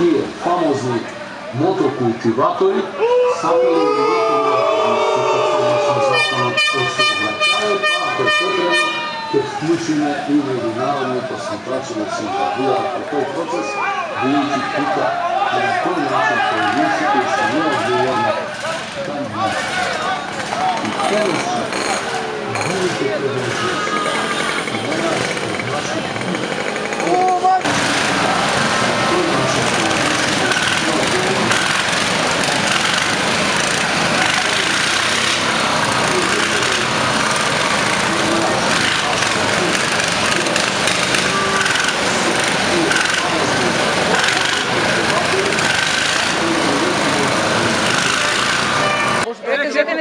тие фамозни мотокултиватори сакали ќе вклучиме и меѓународните посматрачи да се инволвираат во тој процес, бидејќи тука на тој начин поединците се неодговорни кај нас. И конечно, другите предизвици веројатно наши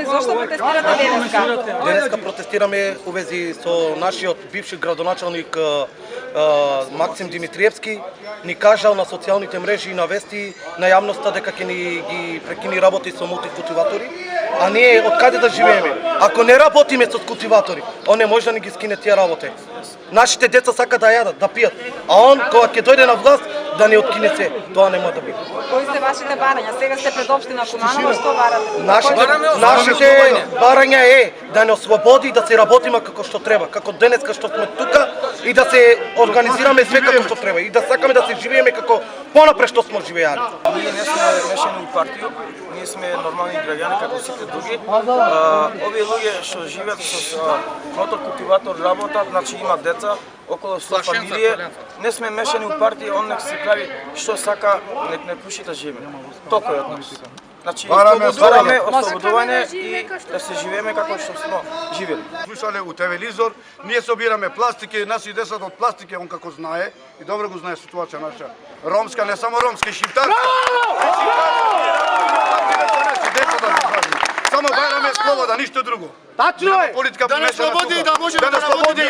Зошто протестирате денеска? Денеска протестираме у вези со нашиот бивши градоначалник Максим Димитриевски. Ни кажал на социјалните мрежи и на вести на јавноста дека ќе ни ги прекини работи со мултикултиватори. А ние од каде да живееме? Ако не работиме со култиватори, он не може да ни ги скине тие работи. Нашите деца сакаат да јадат, да пијат, а он кога ќе дојде на власт да ни откине се. Тоа нема да биде. Кои се вашите барања? Сега сте пред општина Куманово, што барате? Нашите барања е да не ослободи, да се работиме како што треба, како денеска што сме тука и да се организираме све како што треба и да сакаме да се живееме како понапред што сме живеали. Ние не сме мешани у партија, ние сме нормални граѓани како сите други. Овие луѓе што живеат со мотокултиватор работат, значи имаат деца, околу 100 фамилија, не сме мешани у партија, он нек си прави што сака, нек не пуши да живе. Толку е од нас. Значи, бараме ослободување и да се живееме како што сме живели. Слушале у телевизор, ние собираме пластики, наши децата од пластики, он како знае, и добро го знае ситуација наша. Ромска, не само ромска, шиптарска. Само бараме слобода, ништо друго. Тачно е! Да не слободи, да може да работи.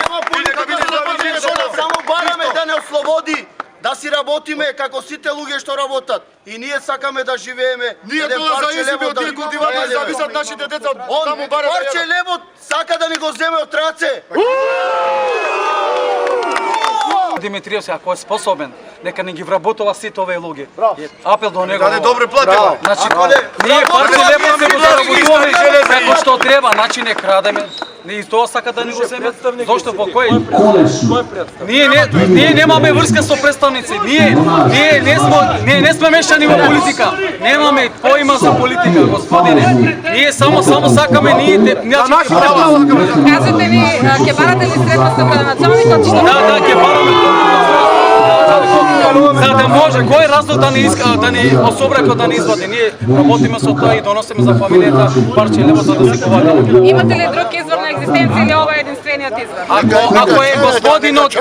Само бараме да не ослободи. Да си работиме како сите луѓе што работат. И ние сакаме да живееме. Ние тоа зависиме од тие култиватори, зависат нашите деца од само бараме. Парче лебот сака да ни го земе од раце. Димитриевски, ако е способен, нека не ги вработува сите овие луѓе. Апел до него. Даде добре платено. Значи, ние парче лебот се го заработуваме како што треба, значи не крадеме. И тоа сака да ни го земе. Зошто по кој? Ние немаме врска со представници. Ние не сме мешани во политика. Немаме поима за политика, господине. Ние само сакаме Кажете ни, ќе барате ли средства со градоначалникот? Да, ќе бараме. За да може, кој разлог да ни особрако да ни извади. Ние работиме со тоа и доносиме за фамилијата парче лебот за да се говараме. Имате ли друг извор на екзистенција или ова е единствениот извор? Ако е господинот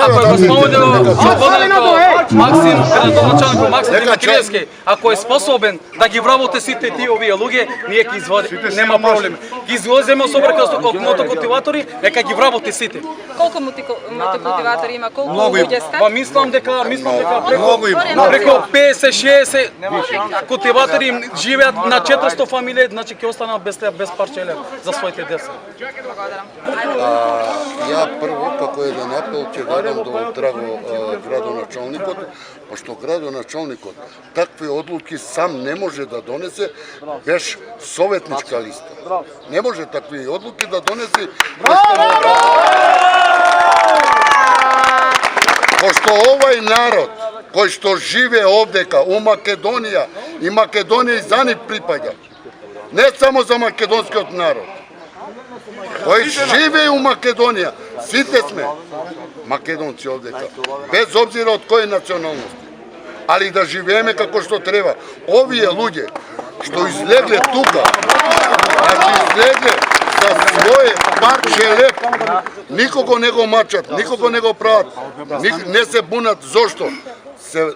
Максим, градоначалник Максим Димитриевски, ако е способен да ги вработи сите тие овие луѓе, ние ќе извади, нема проблем. Ги извоземе особрако од мотокултиватори, нека ги вработи сите. Колку мотокултиватори има? Колку луѓе сте? Па мислам дека преку 50-60 култиватори живеат на 400 фамилии, значи ќе останат без парче леб за своите деца. Ја прво, како еден апел, ќе дадам до драго градоначалникот, пошто градоначалникот такви одлуки сам не може да донесе без советничка листа. Не може такви одлуки да донесе пошто овај народ кој што живе овдека у Македонија и Македонија за нив припаѓа. Не само за македонскиот народ. Кој живе у Македонија, сите сме македонци овдека, без обзира од кој националност. Али да живееме како што треба. Овие луѓе што излегле тука, значи излегле за своје парче леб, никого не го мачат, никого не го прават, не се бунат. Зошто?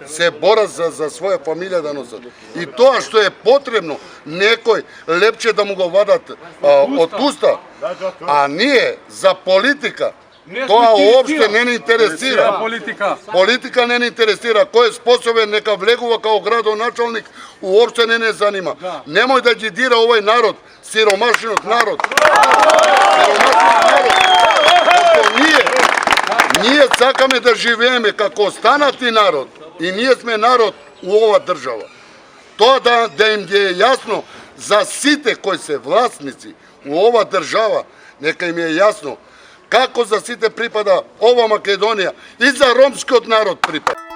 Се борат за своја фамилија да носат. И тоа што е потребно, некој лепче да му го вадат од уста, а ние за политика, тоа уопште не ни интересира. Политика не ни интересира. Кој е способен нека влегува као градоначалник, уопште не не занима. Немој да ги дира овој народ, сиромашниот народ. Ние сакаме да живееме како останати народ. И ние сме народ у ова држава. Тоа да им ги е јасно за сите кои се власници у ова држава, нека им е јасно како за сите припада ова Македонија и за ромскиот народ припада.